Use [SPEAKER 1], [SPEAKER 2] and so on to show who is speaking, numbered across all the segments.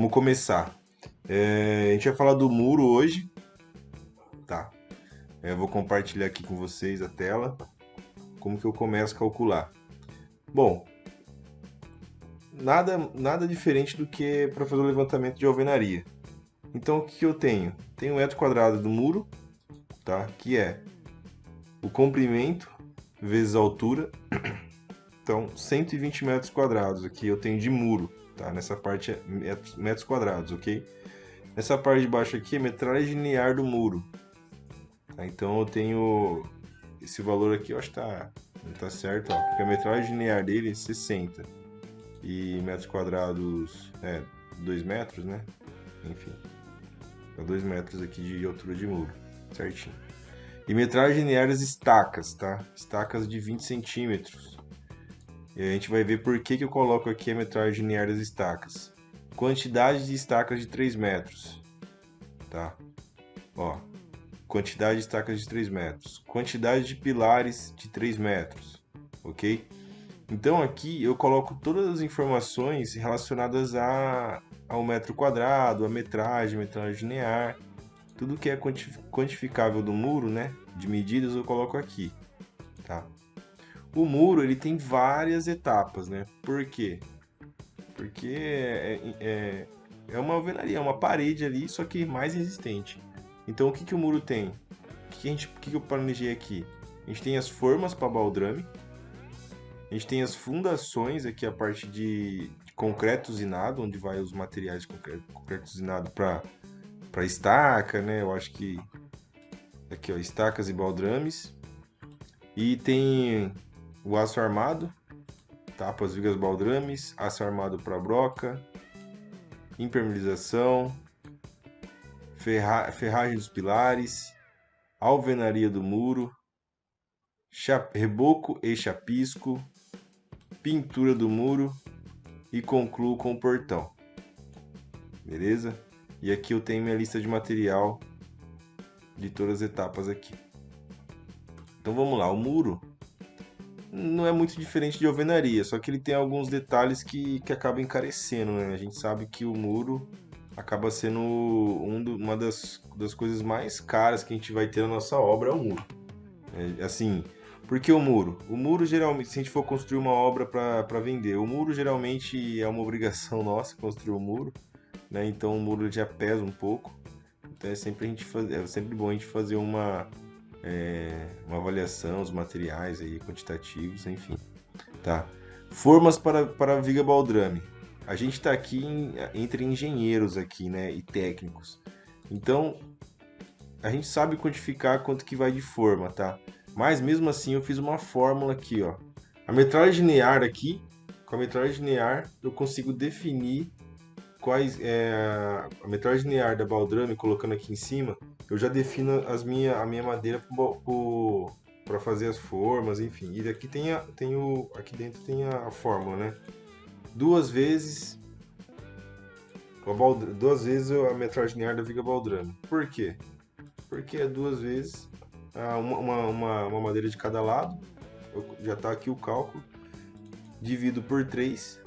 [SPEAKER 1] Vamos começar. A gente vai falar do muro hoje, tá? Eu vou compartilhar aqui com vocês a tela, como que eu começo a calcular. Bom, nada diferente do que para fazer o levantamento de alvenaria. Então, o que eu tenho? Tenho 1 m² do muro, tá? Que é o comprimento vezes a altura. Então, 120 m². Aqui eu tenho de muro, tá? Nessa parte é metros quadrados, ok? Nessa parte de baixo aqui é metragem linear do muro. Tá? Então eu tenho esse valor aqui, eu acho que não tá certo, ó, porque a metragem linear dele é 60 e metros quadrados 2 metros, né? Enfim, dá 2 metros aqui de altura de muro, certinho. E metragem linear das estacas, tá? Estacas de 20 centímetros. E a gente vai ver por que eu coloco aqui a metragem linear das estacas. Quantidade de estacas de 3 metros, tá? Ó, quantidade de estacas de 3 metros. Quantidade de pilares de 3 metros, ok? Então aqui eu coloco todas as informações relacionadas ao metro quadrado, a metragem linear, tudo que é quantificável do muro, né? De medidas eu coloco aqui, tá? O muro ele tem várias etapas, né? Por quê? Porque é uma alvenaria, é uma parede ali, só que mais resistente. Então o que o muro tem? O que eu planejei aqui? A gente tem as formas para baldrame, a gente tem as fundações, aqui a parte de concreto usinado, onde vai os materiais de concreto usinado para estaca, né? Eu acho que aqui, ó, estacas e baldrames. E tem o aço armado, tapas, vigas, baldrames, aço armado para broca, impermeabilização, ferragem dos pilares, alvenaria do muro, reboco e chapisco, pintura do muro e concluo com o portão. Beleza? E aqui eu tenho minha lista de material de todas as etapas aqui. Então vamos lá, o muro não é muito diferente de alvenaria, só que ele tem alguns detalhes que acabam encarecendo, né? A gente sabe que o muro acaba sendo uma das coisas mais caras que a gente vai ter na nossa obra, é o muro. Assim, por que o muro? O muro geralmente, se a gente for construir uma obra para vender, o muro geralmente é uma obrigação nossa construir o muro, né? Então o muro já pesa um pouco. Então é sempre bom a gente fazer uma avaliação, os materiais aí, quantitativos, enfim. Tá. Formas para viga baldrame. A gente está aqui entre engenheiros aqui, né, e técnicos. Então, a gente sabe quantificar quanto que vai de forma, tá? Mas mesmo assim eu fiz uma fórmula aqui, ó. A metragem linear aqui, com a metragem linear eu consigo definir a metragem linear da baldrame, colocando aqui em cima, eu já defino a minha madeira para fazer as formas, enfim. E aqui aqui dentro tem a fórmula, né? Duas vezes a metragem linear da viga baldrame. Por quê? Porque é 2 vezes uma madeira de cada lado. Já está aqui o cálculo. Divido por 3,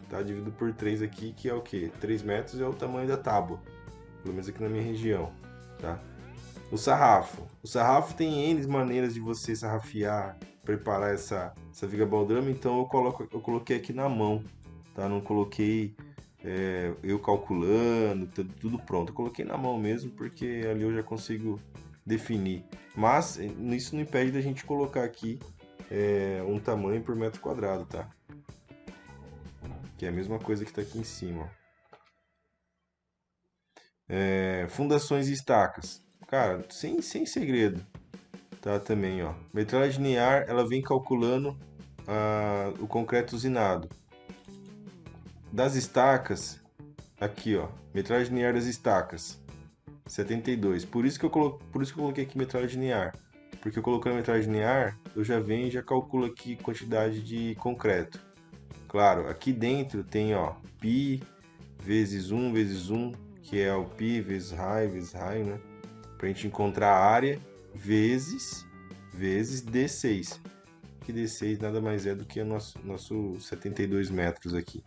[SPEAKER 1] tá? Divido por 3 aqui, que é o quê? 3 metros é o tamanho da tábua, pelo menos aqui na minha região, tá? O sarrafo. O sarrafo tem N maneiras de você sarrafiar, preparar essa viga baldrame, então eu coloquei aqui na mão, tá? Não coloquei eu calculando, tudo pronto. Eu coloquei na mão mesmo, porque ali eu já consigo definir. Mas isso não impede da gente colocar aqui um tamanho por metro quadrado, tá? Que é a mesma coisa que está aqui em cima. Fundações e estacas. Cara, sem segredo. Tá, também, ó. Metragem linear, ela vem calculando o concreto usinado. Das estacas, aqui, ó. Metragem linear das estacas, 72. Por isso que eu coloquei aqui metragem linear. Porque eu colocando metragem linear, eu já venho e já calculo aqui quantidade de concreto. Claro, aqui dentro tem, ó, π vezes 1, que é o π vezes raio, né? Pra gente encontrar a área vezes D6. Que D6 nada mais é do que o nosso 72 metros aqui,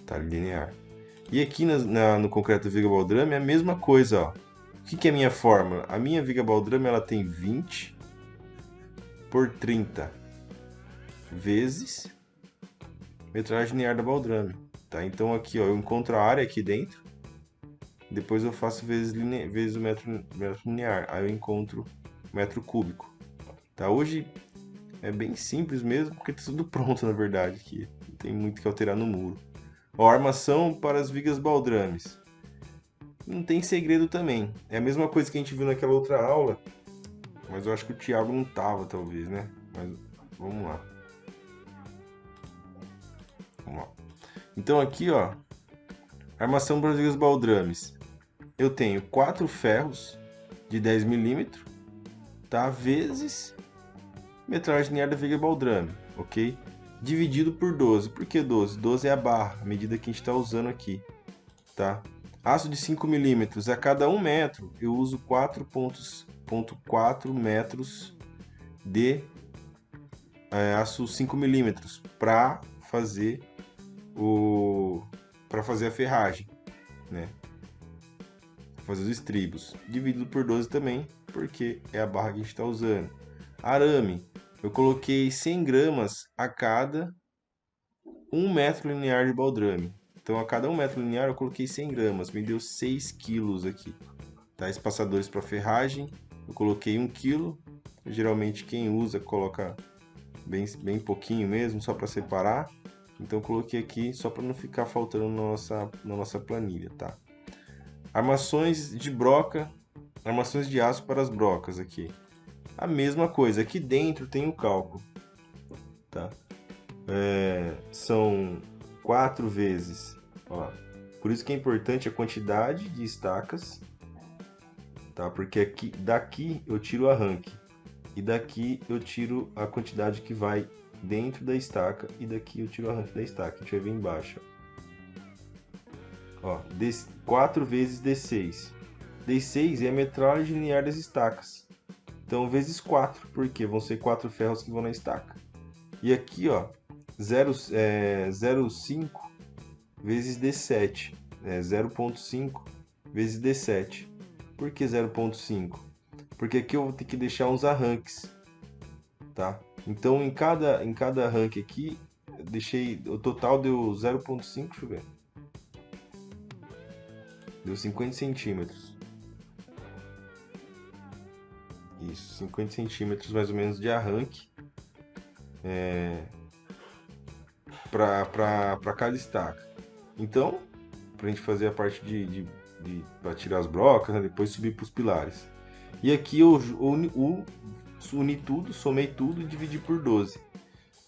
[SPEAKER 1] tá? Linear. E aqui no concreto viga baldrame é a mesma coisa, ó. O que é a minha fórmula? A minha viga baldrame ela tem 20 por 30 vezes metragem linear da baldrame, tá? Então aqui, ó, eu encontro a área aqui dentro, depois eu faço vezes o metro linear, aí eu encontro metro cúbico, tá? Hoje é bem simples mesmo, porque tá tudo pronto, na verdade, aqui. Não tem muito que alterar no muro. Ó, armação para as vigas baldrames. Não tem segredo também. É a mesma coisa que a gente viu naquela outra aula, mas eu acho que o Thiago não tava, talvez, né? Mas vamos lá. Vamos lá. Então aqui, ó, armação para as vigas baldrames. Eu tenho 4 ferros de 10 milímetros, tá? Vezes metragem linear da viga baldrame, ok? Dividido por 12. Por que 12? 12 é a barra, a medida que a gente está usando aqui, tá? Aço de 5 milímetros. A cada 1 metro, eu uso 4,4 metros de aço 5 milímetros para fazer a ferragem, né? Fazer os estribos. Dividido por 12 também, porque é a barra que a gente está usando. Arame. Eu coloquei 100 gramas a cada 1 metro linear de baldrame. Então, a cada 1 metro linear eu coloquei 100 gramas, me deu 6 quilos aqui. Tá? Espaçadores para ferragem, eu coloquei 1 quilo. Geralmente quem usa coloca bem pouquinho mesmo, só para separar. Então, eu coloquei aqui só para não ficar faltando na nossa planilha, tá? Armações de broca, armações de aço para as brocas aqui. A mesma coisa, aqui dentro tem o cálculo, tá? São 4 vezes, ó. Por isso que é importante a quantidade de estacas, tá? Porque daqui eu tiro o arranque e daqui eu tiro a quantidade que vai dentro da estaca e daqui eu tiro o arranque da estaca. A gente vai ver embaixo, ó. 4 vezes D6. D6 é a metragem linear das estacas. Então, vezes 4, porque vão ser 4 ferros que vão na estaca. E aqui, ó, 0,5 vezes D7. 0,5 vezes D7. Por que 0,5? Porque aqui eu vou ter que deixar uns arranques, tá? Então, em cada arranque aqui, o total deu 0,5, deixa eu ver. Deu 50 centímetros. Isso, 50 centímetros mais ou menos de arranque para cada estaca. Então, para a gente fazer a parte para tirar as brocas, né, depois subir para os pilares. E aqui eu uni tudo, somei tudo e dividi por 12.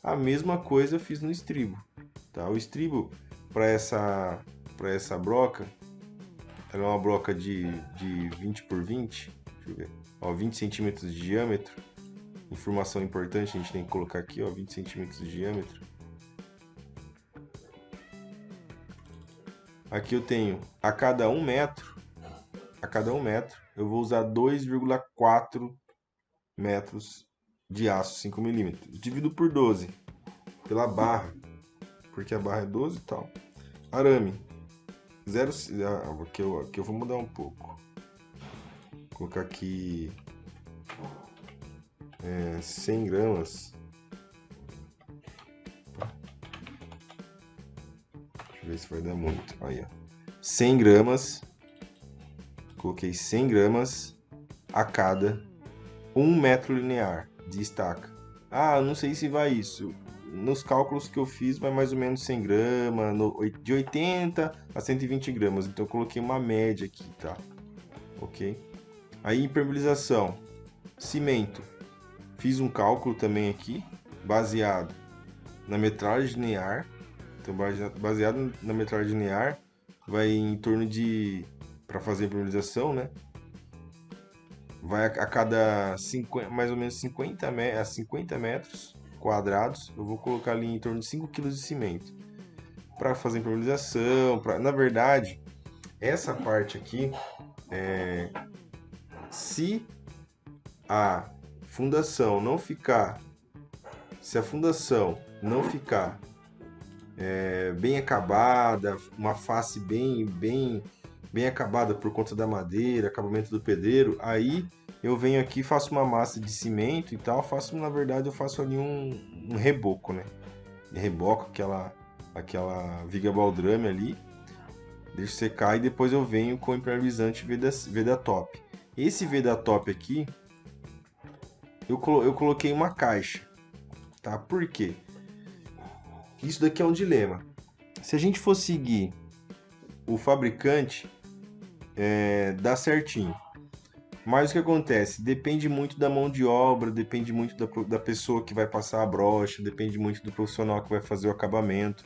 [SPEAKER 1] A mesma coisa eu fiz no estribo. Tá? O estribo para essa broca, ela é uma broca de 20 por 20, deixa eu ver. Ó, 20 centímetros de diâmetro. Informação importante, a gente tem que colocar aqui, ó, 20 centímetros de diâmetro. Aqui eu tenho a cada 1 metro, eu vou usar 2,4 metros de aço 5 milímetros. Divido por 12, pela barra, porque a barra é 12 e tal. Arame, aqui eu vou mudar um pouco. Vou colocar aqui 100 gramas. Deixa eu ver se vai dar muito. Aí, ó. 100 gramas. Coloquei 100 gramas a cada 1 metro linear de estaca. Ah, não sei se vai isso. Nos cálculos que eu fiz, vai mais ou menos 100 gramas, de 80 a 120 gramas. Então, eu coloquei uma média aqui, tá? Ok? Aí, impermeabilização. Cimento. Fiz um cálculo também aqui, baseado na metragem linear. Então, baseado na metragem linear, vai em torno de... Para fazer a impermeabilização, né? Vai a cada 50, mais ou menos 50 metros quadrados, eu vou colocar ali em torno de 5 kg de cimento. Para fazer a impermeabilização, na verdade, essa parte aqui, se a fundação não ficar bem acabada, uma face bem acabada por conta da madeira, acabamento do pedreiro, aí eu venho aqui, faço uma massa de cimento e tal, na verdade eu faço ali um reboco, né? Reboco aquela viga baldrame ali, deixo secar e depois eu venho com o impermeabilizante Vedatop. Esse Vedatop aqui, eu coloquei uma caixa, tá? Por quê? Isso daqui é um dilema. Se a gente for seguir o fabricante, dá certinho. Mas o que acontece? Depende muito da mão de obra, depende muito da pessoa que vai passar a brocha, depende muito do profissional que vai fazer o acabamento.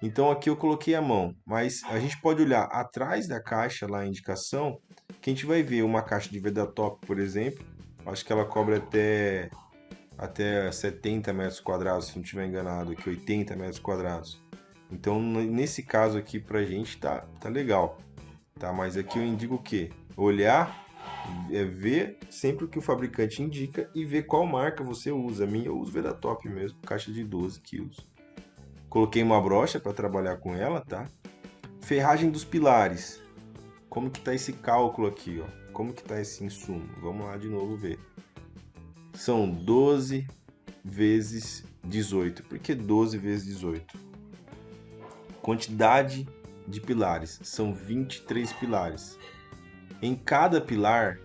[SPEAKER 1] Então aqui eu coloquei a mão, mas a gente pode olhar atrás da caixa lá a indicação, que a gente vai ver uma caixa de Vedatop, por exemplo. Acho que ela cobre até 70 metros quadrados, se não estiver enganado, aqui 80 metros quadrados. Então nesse caso aqui pra gente tá legal, tá? Mas aqui eu indico o quê? Olhar, ver sempre o que o fabricante indica e ver qual marca você usa. A minha eu uso Vedatop mesmo, caixa de 12 quilos. Coloquei uma brocha para trabalhar com ela, tá? Ferragem dos pilares. Como que tá esse cálculo aqui, ó? Como que tá esse insumo? Vamos lá de novo ver. São 12 vezes 18. Por que 12 vezes 18? Quantidade de pilares. São 23 pilares. Em cada pilar,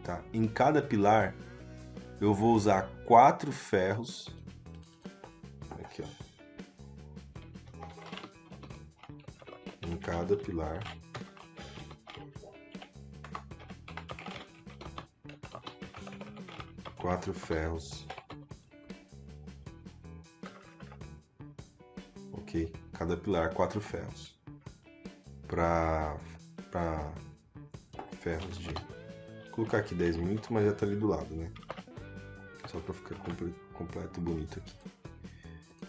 [SPEAKER 1] tá? Em cada pilar, eu vou usar 4 ferros. Aqui, ó. Em cada pilar. Quatro ferros. Ok. Cada pilar, 4 ferros. Para ferros de... Vou colocar aqui 10 minutos, mas já tá ali do lado, né? Só para ficar completo bonito aqui.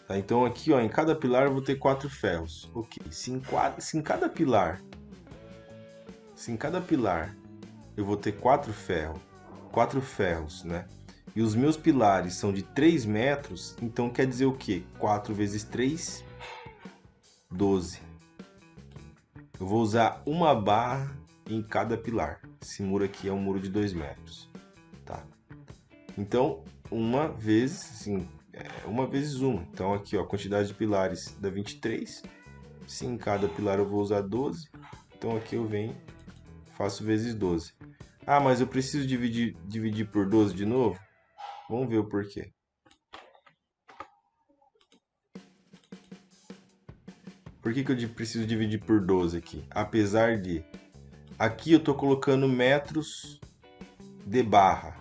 [SPEAKER 1] Tá, então aqui, ó, em cada pilar eu vou ter 4 ferros. Ok. Se em cada pilar eu vou ter 4 ferros, né? E os meus pilares são de 3 metros, então quer dizer o quê? 4 vezes 3, 12. Eu vou usar uma barra em cada pilar. Esse muro aqui é um muro de 2 metros, tá? Então, uma vezes 1. Então aqui, ó, a quantidade de pilares dá 23. Se em cada pilar eu vou usar 12, então aqui eu venho, faço vezes 12. Ah, mas eu preciso dividir por 12 de novo? Vamos ver o porquê. Por que eu preciso dividir por 12 aqui? Apesar de... Aqui eu estou colocando metros de barra.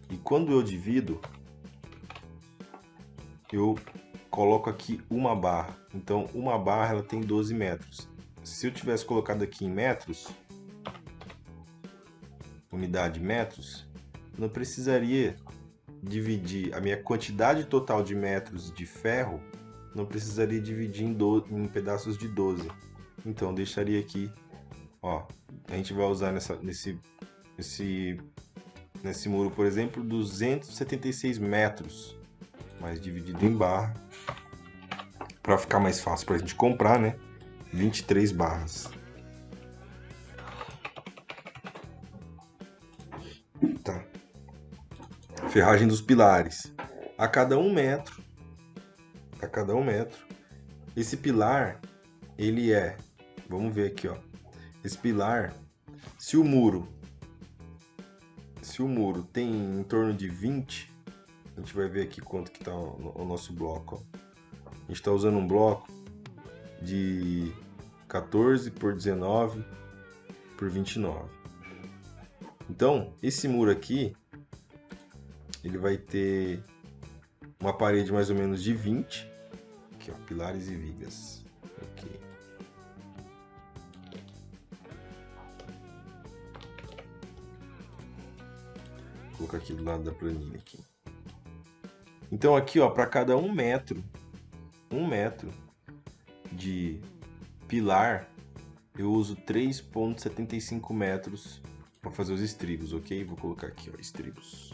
[SPEAKER 1] E quando eu divido, eu coloco aqui uma barra. Então, uma barra ela tem 12 metros. Se eu tivesse colocado aqui em metros, unidade metros, não precisaria dividir a minha quantidade total de metros de ferro, não precisaria dividir em pedaços de 12. Então, deixaria aqui, ó, a gente vai usar nesse muro, por exemplo, 276 metros, mas dividido em barra, para ficar mais fácil para a gente comprar, né? 23 barras. Tá. Ferragem dos pilares. A cada 1 metro, esse pilar, ele é, vamos ver aqui, ó. Esse pilar, se o muro tem em torno de 20, a gente vai ver aqui quanto que tá o nosso bloco, ó. A gente está usando um bloco de 14 por 19 por 29. Então, esse muro aqui, ele vai ter uma parede mais ou menos de 20. Aqui, ó, pilares e vigas. Ok. Vou colocar aqui do lado da planilha aqui. Então aqui, ó, para cada 1 metro de pilar, eu uso 3,75 metros para fazer os estribos, ok? Vou colocar aqui, ó, estribos.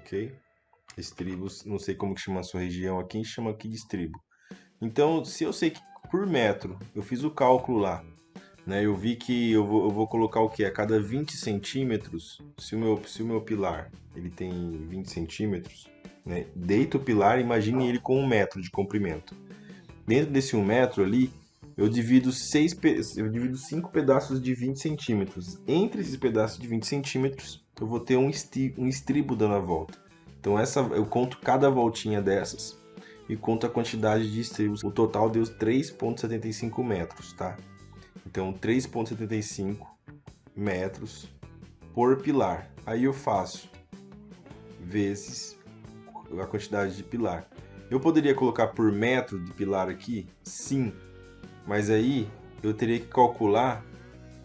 [SPEAKER 1] ok? Estribos, não sei como que chama a sua região aqui, a gente chama aqui de estribo. Então, se eu sei que por metro, eu fiz o cálculo lá, né? Eu vi que eu vou colocar o quê? A cada 20 centímetros, se o meu pilar ele tem 20 centímetros, né? Deito o pilar, imagine ele com 1 metro de comprimento. Dentro desse 1 metro ali, eu divido 5 pedaços de 20 centímetros. Entre esses pedaços de 20 centímetros, eu vou ter um estribo dando a volta. Então eu conto cada voltinha dessas e conto a quantidade de estribos. O total deu 3,75 metros, tá? Então 3,75 metros por pilar. Aí eu faço vezes a quantidade de pilar. Eu poderia colocar por metro de pilar aqui? Sim, mas aí eu teria que calcular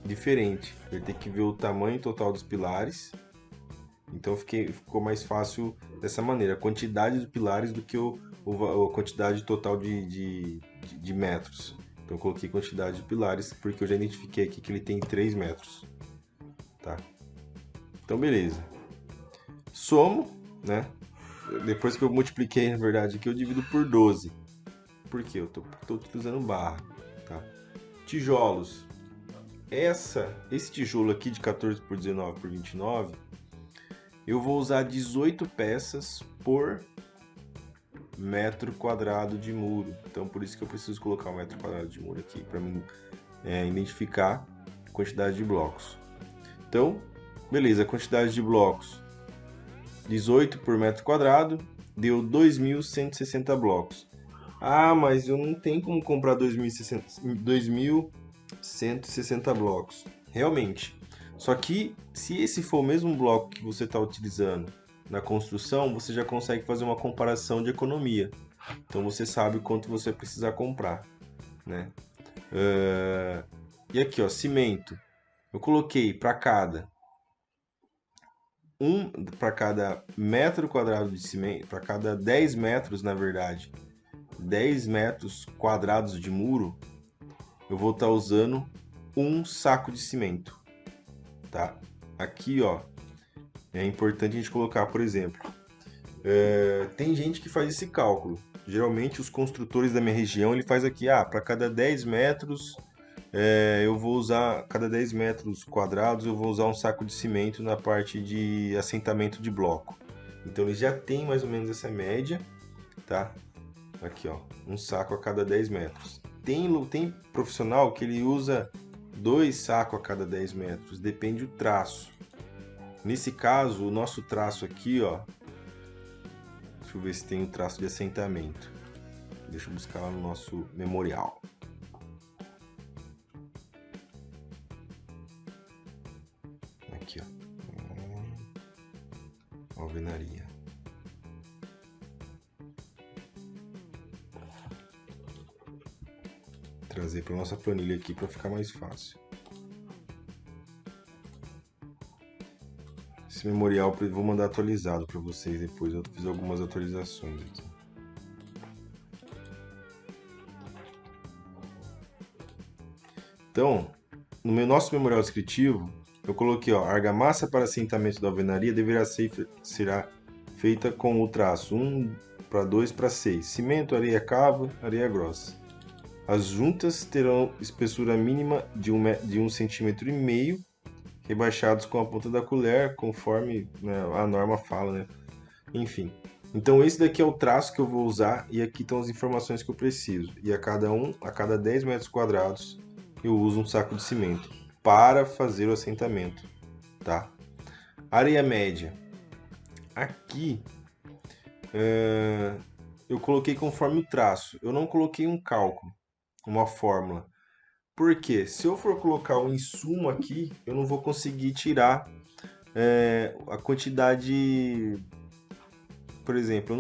[SPEAKER 1] diferente. Eu ia ter que ver o tamanho total dos pilares. Então ficou mais fácil dessa maneira. A quantidade de pilares do que a quantidade total de metros. Então eu coloquei quantidade de pilares porque eu já identifiquei aqui que ele tem 3 metros. Tá? Então beleza. Somo, né? Depois que eu multipliquei, na verdade, aqui eu divido por 12. Por quê? Eu tô utilizando barra, tá? Tijolos. Esse tijolo aqui de 14 por 19 por 29, eu vou usar 18 peças por metro quadrado de muro. Então, por isso que eu preciso colocar um metro quadrado de muro aqui, para mim identificar a quantidade de blocos. Então, beleza, a quantidade de blocos, 18 por metro quadrado, deu 2.160 blocos. Ah, mas eu não tenho como comprar 2.160 blocos. Realmente. Só que, se esse for o mesmo bloco que você está utilizando na construção, você já consegue fazer uma comparação de economia. Então, você sabe quanto você precisa comprar, né? E aqui, ó, cimento. Eu coloquei para cada metro quadrado de cimento, para cada 10 metros, na verdade, 10 metros quadrados de muro, eu vou estar usando um saco de cimento, tá? Aqui, ó, é importante a gente colocar, por exemplo, tem gente que faz esse cálculo. Geralmente os construtores da minha região, ele faz aqui, para cada 10 metros, eu vou usar, cada 10 metros quadrados, eu vou usar um saco de cimento na parte de assentamento de bloco. Então ele já tem mais ou menos essa média, tá? Aqui, ó, um saco a cada 10 metros. Tem profissional que ele usa 2 sacos a cada 10 metros, depende do traço. Nesse caso, o nosso traço aqui, ó, deixa eu ver se tem o traço de assentamento. Deixa eu buscar lá no nosso memorial. Aqui, ó, alvenaria. Trazer para nossa planilha aqui para ficar mais fácil. Esse memorial eu vou mandar atualizado para vocês depois. Eu fiz algumas atualizações aqui. Então, no nosso memorial descritivo, eu coloquei, ó, a argamassa para assentamento da alvenaria será feita com o traço 1 para 2 para 6. Cimento, areia cava, areia grossa. As juntas terão espessura mínima de 1,5 cm, rebaixados com a ponta da colher, conforme, né, a norma fala, né? Enfim. Então esse daqui é o traço que eu vou usar e aqui estão as informações que eu preciso. E a cada 10 metros quadrados, eu uso um saco de cimento para fazer o assentamento, tá? Areia média. Aqui eu coloquei conforme o traço. Eu não coloquei um cálculo, uma fórmula. Porque se eu for colocar o insumo aqui, eu não vou conseguir tirar a quantidade. Por exemplo,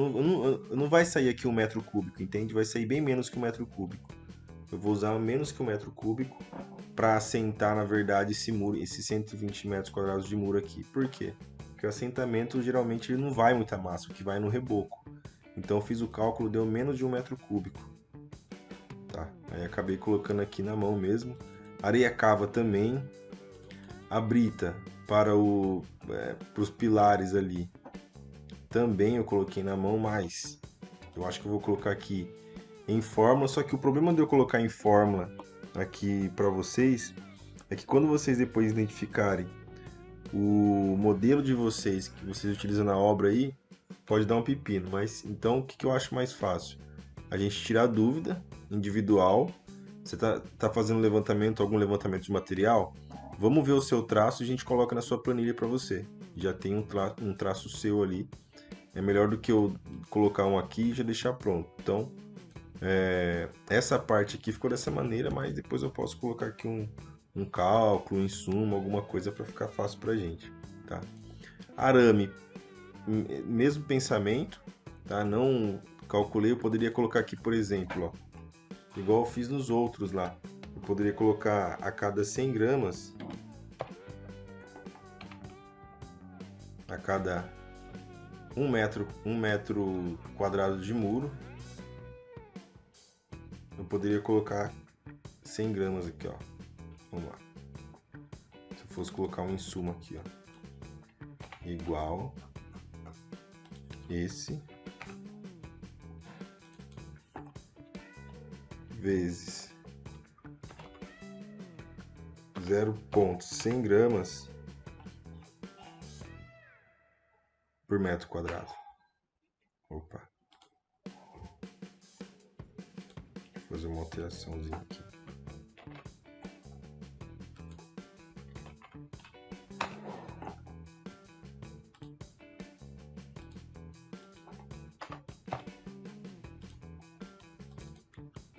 [SPEAKER 1] não vai sair aqui 1 metro cúbico, entende? Vai sair bem menos que 1 metro cúbico. Eu vou usar menos que 1 metro cúbico para assentar, na verdade, esse muro, esses 120 metros quadrados de muro aqui. Por quê? Porque o assentamento geralmente ele não vai muita massa, o que vai no reboco. Então eu fiz o cálculo, deu menos de 1 metro cúbico. Tá? Aí acabei colocando aqui na mão mesmo. Areia cava também. A brita para os pilares ali. também eu coloquei na mão, mas eu acho que eu vou colocar aqui em fórmula, só que o problema de eu colocar em fórmula aqui para vocês é que quando vocês depois identificarem o modelo de vocês que vocês utilizam na obra aí, pode dar um pepino. Mas então o que eu acho mais fácil? A gente tirar a dúvida individual. Você tá fazendo levantamento, algum levantamento de material? Vamos ver o seu traço e a gente coloca na sua planilha para você. Já tem um traço seu ali. É melhor do que eu colocar um aqui e já deixar pronto. Então, essa parte aqui ficou dessa maneira, mas depois eu posso colocar aqui um cálculo, um insumo, alguma coisa para ficar fácil pra gente, tá? Arame, mesmo pensamento, tá? Não calculei, eu poderia colocar aqui, por exemplo, ó, igual eu fiz nos outros lá. Eu poderia colocar a cada 100 gramas, a cada 1 metro quadrado de muro, eu poderia colocar 100 gramas aqui, ó. Vamos lá. Se eu fosse colocar um insumo aqui, ó, igual esse vezes 0,100 gramas por metro quadrado. Opa. Vou fazer uma alteraçãozinha aqui.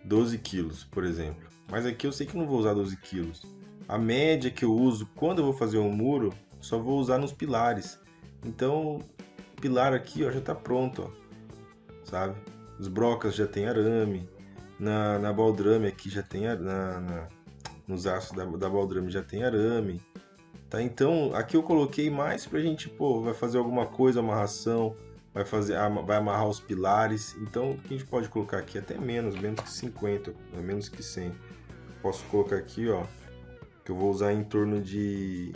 [SPEAKER 1] $12 quilos, por exemplo. Mas aqui eu sei que eu não vou usar 12 quilos. A média que eu uso quando eu vou fazer um muro, só vou usar nos pilares. Então, o pilar aqui, ó, já tá pronto, ó, sabe? Os brocas já tem arame. Na baldrame aqui já tem nos aços da baldrame já tem arame. Tá? Então, aqui eu coloquei mais pra gente, pô, vai fazer alguma coisa, amarração, vai amarrar os pilares. Então, o que a gente pode colocar aqui? Até menos que 50, menos que 100. Posso colocar aqui, ó, que eu vou usar em torno de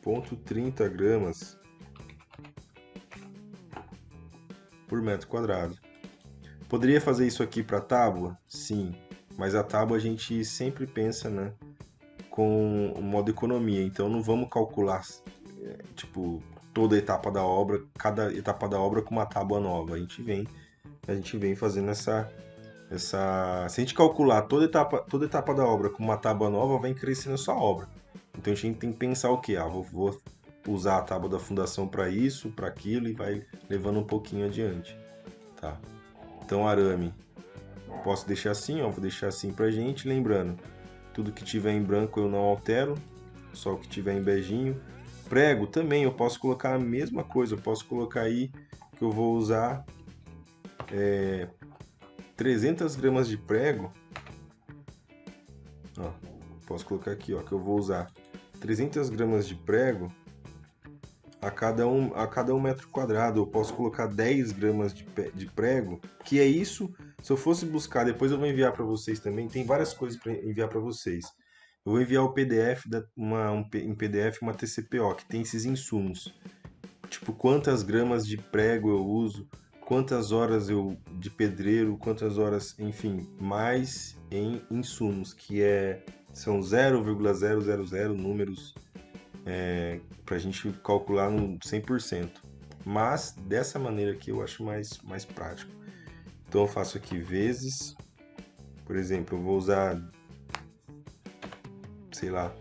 [SPEAKER 1] 0,30 gramas por metro quadrado. Poderia fazer isso aqui para tábua? Sim, mas a tábua a gente sempre pensa, né, com o modo economia. Então não vamos calcular tipo toda a etapa da obra, cada etapa da obra com uma tábua nova. A gente vem fazendo essa se a gente calcular toda etapa da obra com uma tábua nova, vai crescendo a sua obra. Então a gente tem que pensar o quê? Vou usar a tábua da fundação para isso, para aquilo e vai levando um pouquinho adiante, tá? Então arame, posso deixar assim, ó, vou deixar assim pra gente, lembrando, tudo que tiver em branco eu não altero, só o que tiver em beijinho. Prego também, eu posso colocar a mesma coisa, eu posso colocar aí que eu vou usar 300 gramas de prego, ó, posso colocar aqui, ó, que eu vou usar 300 gramas de prego a cada 1 metro quadrado. Eu posso colocar 10 gramas de prego, que é isso. Se eu fosse buscar, depois eu vou enviar para vocês também, tem várias coisas para enviar para vocês. Eu vou enviar o PDF, em PDF, uma TCPO, que tem esses insumos. Tipo, quantas gramas de prego eu uso, quantas horas de pedreiro, quantas horas, enfim, mais em insumos, que são 0,000 números para a gente calcular no 100%. Mas dessa maneira aqui eu acho mais prático. Então eu faço aqui vezes, por exemplo, eu vou usar, sei lá,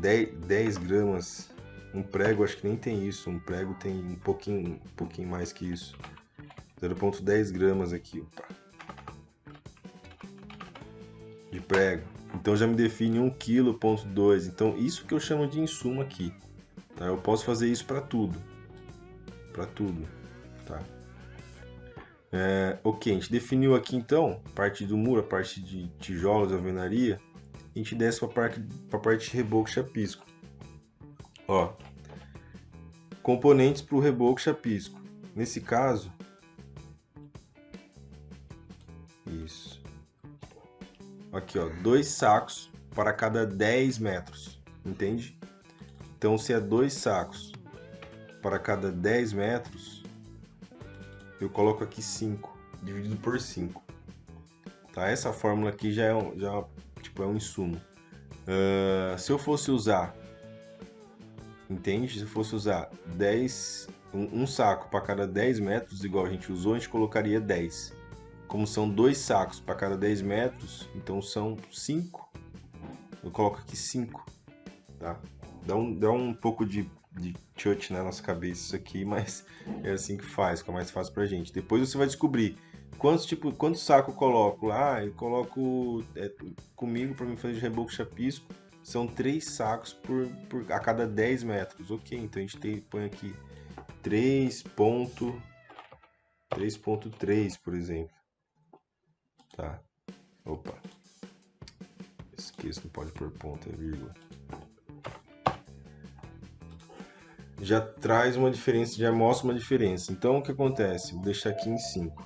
[SPEAKER 1] 10 gramas. Um prego, acho que nem tem isso. Um prego tem um pouquinho mais que isso. 0,10 gramas aqui, opa, de prego. Então já me define 1,2 kg. Então isso que eu chamo de insumo aqui. Tá? Eu posso fazer isso para tudo. Para tudo. Tá? Ok, a gente definiu aqui então a parte do muro, a parte de tijolos, alvenaria. A gente desce para a parte de reboco chapisco. Ó, componentes para o reboco chapisco. Nesse caso, isso. Aqui, ó, 2 sacos para cada 10 metros, entende? Então, se é 2 sacos para cada 10 metros, eu coloco aqui 5, dividido por 5. Tá? Essa fórmula aqui já tipo, é um insumo. Se eu fosse usar, entende? Se eu fosse usar um saco para cada 10 metros, igual a gente usou, a gente colocaria 10. Como são 2 sacos para cada 10 metros, então são 5. Eu coloco aqui 5, tá? Dá um pouco de chute na nossa cabeça isso aqui, mas é assim que faz, fica mais fácil pra gente. Depois você vai descobrir quantos sacos eu coloco. Eu coloco comigo para mim fazer de reboco chapisco, são 3 sacos a cada 10 metros. Ok, então a gente põe aqui 3.3, por exemplo. Tá. Opa. Esqueço, não pode pôr ponto, é vírgula. Já traz uma diferença, já mostra uma diferença. Então o que acontece? Vou deixar aqui em 5.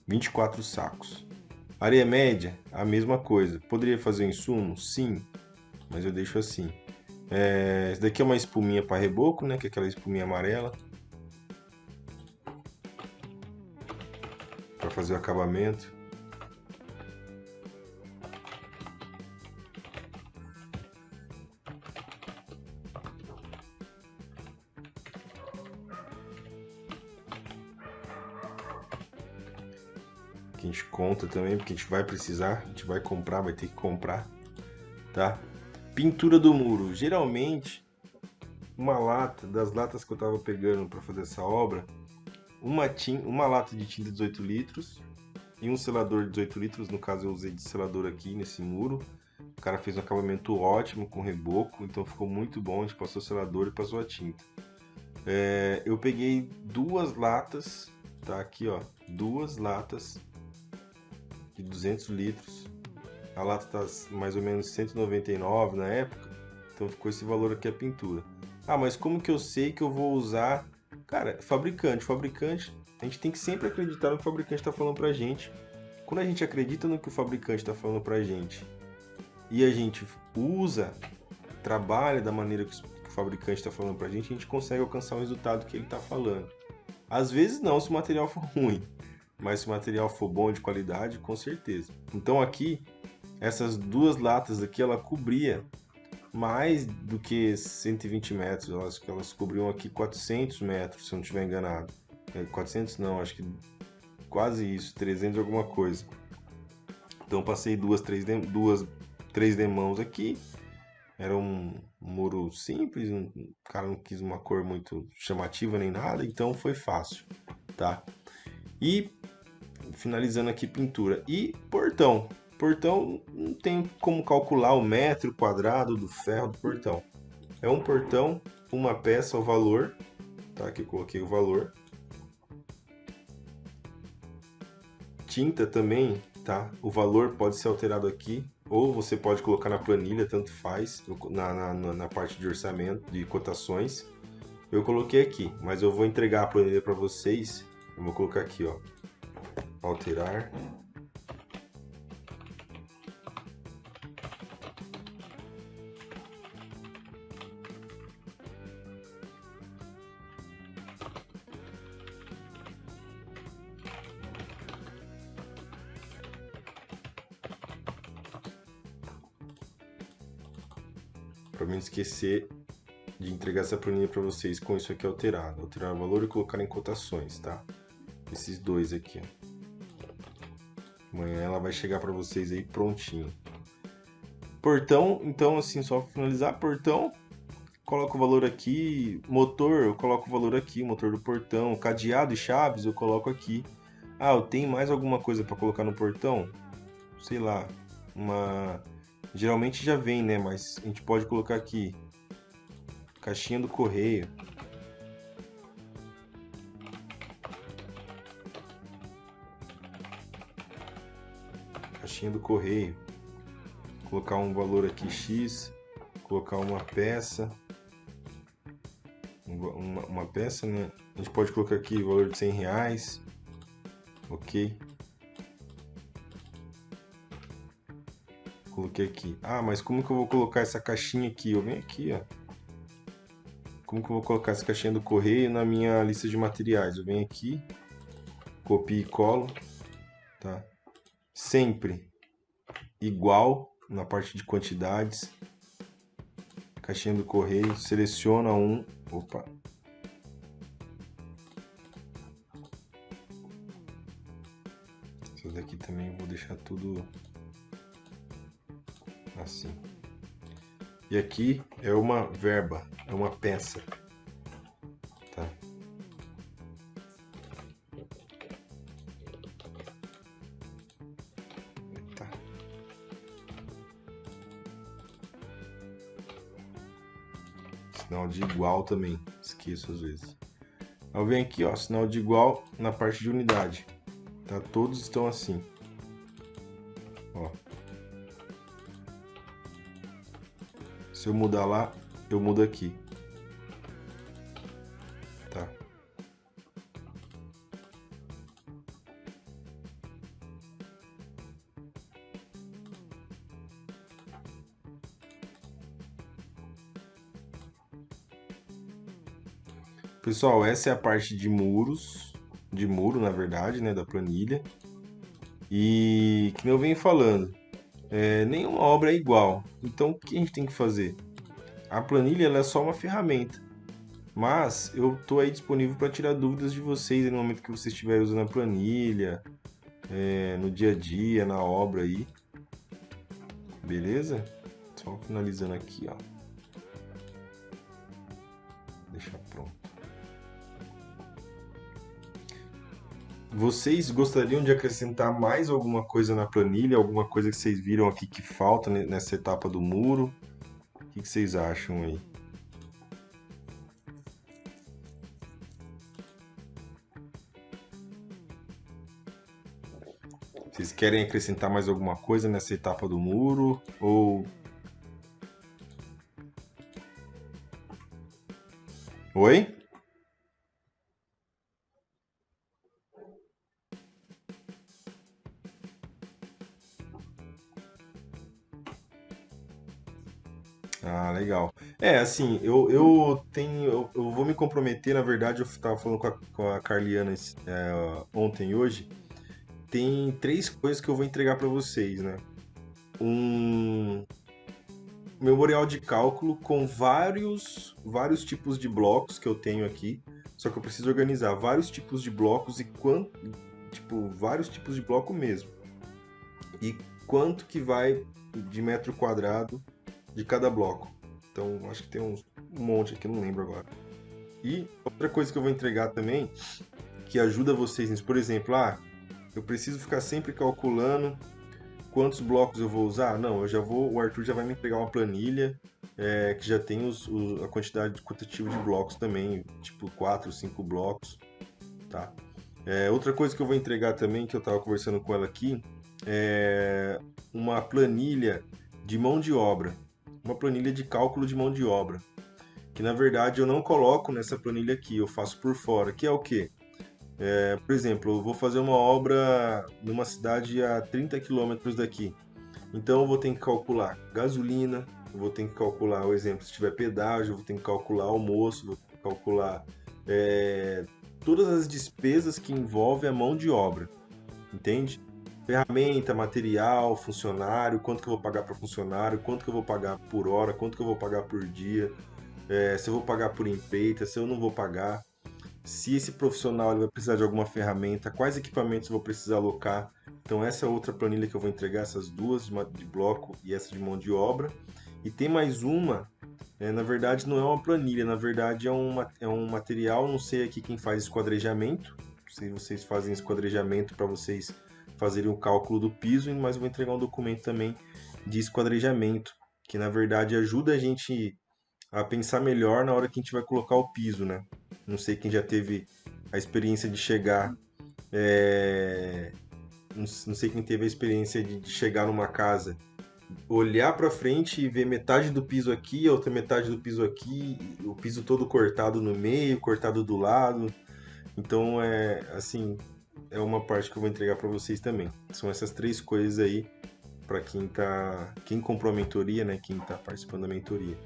[SPEAKER 1] 24 sacos. Areia média, a mesma coisa. Poderia fazer um insumo? Sim, mas eu deixo assim. Esse daqui é uma espuminha para reboco, né? Que é aquela espuminha amarela. Para fazer o acabamento. Que a gente conta também, porque a gente vai precisar, a gente vai comprar, vai ter que comprar, tá? Pintura do muro. Geralmente, das latas que eu tava pegando para fazer essa obra, uma lata de tinta de 18 litros e um selador de 18 litros, no caso eu usei de selador aqui nesse muro. O cara fez um acabamento ótimo com reboco, então ficou muito bom, a gente passou o selador e passou a tinta. Eu peguei 2 latas, tá aqui ó, 2 latas de 200 litros. A lata tá mais ou menos 199 na época, então ficou esse valor aqui a pintura. Mas como que eu sei que eu vou usar? Cara, fabricante, a gente tem que sempre acreditar no que o fabricante está falando pra gente. Quando a gente acredita no que o fabricante está falando pra gente e a gente trabalha da maneira que o fabricante está falando pra gente, a gente consegue alcançar o resultado que ele está falando. Às vezes não, se o material for ruim, mas se o material for bom, de qualidade, com certeza. Então aqui, essas 2 latas aqui, ela cobria mais do que 120 metros, eu acho que elas cobriam aqui 400 metros, se eu não estiver enganado. 400 não, acho que quase isso, 300 alguma coisa. Então passei 3 demãos aqui. Era um muro simples, o cara não quis uma cor muito chamativa nem nada, então foi fácil, tá? E finalizando aqui pintura. E portão. Portão não tem como calcular o metro quadrado do ferro do portão. É um portão, uma peça, o valor, tá? Aqui eu coloquei o valor. Tinta também, tá? O valor pode ser alterado aqui, ou você pode colocar na planilha, tanto faz, na parte de orçamento, de cotações. Eu coloquei aqui, mas eu vou entregar a planilha para vocês. Eu vou colocar aqui, ó, alterar. Para não esquecer de entregar essa planilha para vocês com isso aqui alterado. Alterar o valor e colocar em cotações, tá? Esses dois aqui, ó. Amanhã ela vai chegar para vocês aí prontinho. Portão, então assim, só para finalizar, portão, coloco o valor aqui. Motor, eu coloco o valor aqui, motor do portão. Cadeado e chaves, eu coloco aqui. Eu tenho mais alguma coisa para colocar no portão? Sei lá, geralmente já vem, né? Mas a gente pode colocar aqui caixinha do correio. Caixinha do correio. Colocar um valor aqui X. Colocar uma peça. Uma peça, né? A gente pode colocar aqui o valor de R$100. Ok. Coloquei aqui. Mas como que eu vou colocar essa caixinha aqui? Eu venho aqui, ó. como que eu vou colocar essa caixinha do correio na minha lista de materiais? Eu venho aqui, copio e colo, tá? Sempre igual na parte de quantidades. Caixinha do correio, seleciona um. Opa! Essa daqui também eu vou deixar tudo assim. E aqui é uma verba, é uma peça, tá? Tá. Sinal de igual também, esqueço às vezes. Eu venho aqui, ó, sinal de igual na parte de unidade, tá? Todos estão assim, ó. Se eu mudar lá, eu mudo aqui, tá? Pessoal, essa é a parte de muros, de muro, na verdade, né, da planilha. E que nem eu venho falando, nenhuma obra é igual. Então, o que a gente tem que fazer? A planilha ela é só uma ferramenta, mas eu tô aí disponível para tirar dúvidas de vocês no momento que vocês estiverem usando a planilha, no dia a dia, na obra aí, beleza? Só finalizando aqui, ó. Deixar pronto. Vocês gostariam de acrescentar mais alguma coisa na planilha? Alguma coisa que vocês viram aqui que falta nessa etapa do muro? O que vocês acham aí? Vocês querem acrescentar mais alguma coisa nessa etapa do muro? Ou. Oi? Ah, legal. Assim, eu tenho. Eu vou me comprometer, na verdade, eu estava falando com a Carliana ontem e hoje. Tem três coisas que eu vou entregar para vocês, né? Um memorial de cálculo com vários tipos de blocos que eu tenho aqui. Só que eu preciso organizar vários tipos de blocos e tipo, vários tipos de bloco mesmo. E quanto que vai de metro quadrado de cada bloco. Então, acho que tem um monte aqui, não lembro agora. E outra coisa que eu vou entregar também, que ajuda vocês nisso, por exemplo, eu preciso ficar sempre calculando quantos blocos eu vou usar? Não, o Arthur já vai me entregar uma planilha que já tem a quantidade quantitativa de blocos também, tipo 4, 5 blocos, tá? Outra coisa que eu vou entregar também, que eu estava conversando com ela aqui, é uma planilha de mão de obra, uma planilha de cálculo de mão de obra, que na verdade eu não coloco nessa planilha aqui, eu faço por fora, que é o quê? Por exemplo, eu vou fazer uma obra numa cidade a 30 quilômetros daqui. Então eu vou ter que calcular gasolina, eu vou ter que calcular, o exemplo, se tiver pedágio, eu vou ter que calcular almoço, vou ter que calcular é, todas as despesas que envolvem a mão de obra, entende? Ferramenta, material, funcionário, quanto que eu vou pagar para funcionário, quanto que eu vou pagar por hora, quanto que eu vou pagar por dia, se eu vou pagar por empreita, se eu não vou pagar, se esse profissional ele vai precisar de alguma ferramenta, quais equipamentos eu vou precisar alocar. Então essa é outra planilha que eu vou entregar, essas duas de bloco e essa de mão de obra. E tem mais uma, na verdade não é uma planilha, na verdade é um material, não sei aqui quem faz esquadrejamento, se vocês fazem esquadrejamento para vocês fazerem o cálculo do piso, mas eu vou entregar um documento também de esquadrejamento, que na verdade ajuda a gente a pensar melhor na hora que a gente vai colocar o piso, né? Não sei quem já teve a experiência de chegar. Não sei quem teve a experiência de chegar numa casa, olhar para frente e ver metade do piso aqui, a outra metade do piso aqui, o piso todo cortado no meio, cortado do lado. Então assim, é uma parte que eu vou entregar para vocês também. São essas três coisas aí para quem comprou a mentoria, né? Quem está participando da mentoria.